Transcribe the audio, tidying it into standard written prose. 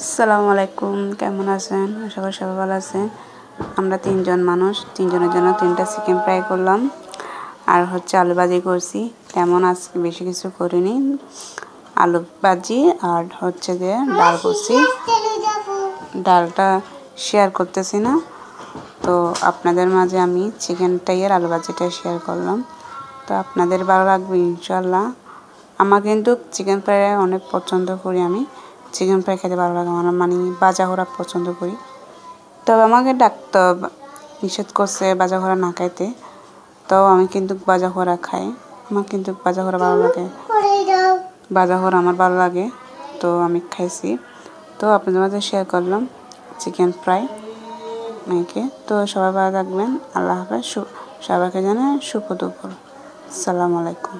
আসসালামু আলাইকুম, কেমন আছেন? আশা করি সবাই ভালো আছেন। আমরা তিনজন মানুষ, তিনজনের জন্য 3টা চিকেন ফ্রাই করলাম আর আলু ভাজি করছি। তেমন আজকে বেশি কিছু করিনি, আলু ভাজি আর যে ডাল করছি। ডালটা শেয়ার করতেছি না, তো আপনাদের মাঝে আমি চিকেনটাই আর আলু ভাজিটা শেয়ার করলাম। তো আপনাদের ভালো লাগবে ইনশাল্লাহ। আমার কিন্তু চিকেন ফ্রাই অনেক পছন্দ করি। আমি চিকেন ফ্রাই খেতে ভালো লাগে, আমার মানে ভাজা করা পছন্দ করি। তবে আমাকে ডাক্তার নিষেধ করছে ভাজা করা না খাইতে, তো আমি কিন্তু ভাজা করা খাই। আমার কিন্তু ভাজা করা ভালো লাগে, ভাজা করা আমার ভালো লাগে, তো আমি খাইছি। তো আপনাদের মাঝে শেয়ার করলাম চিকেন ফ্রাই মেয়েকে। তো সবাই ভালো থাকবেন, আল্লাহ হাফেজ। সবাইকে জানাই শুভ দুপুর। আসসালামু আলাইকুম।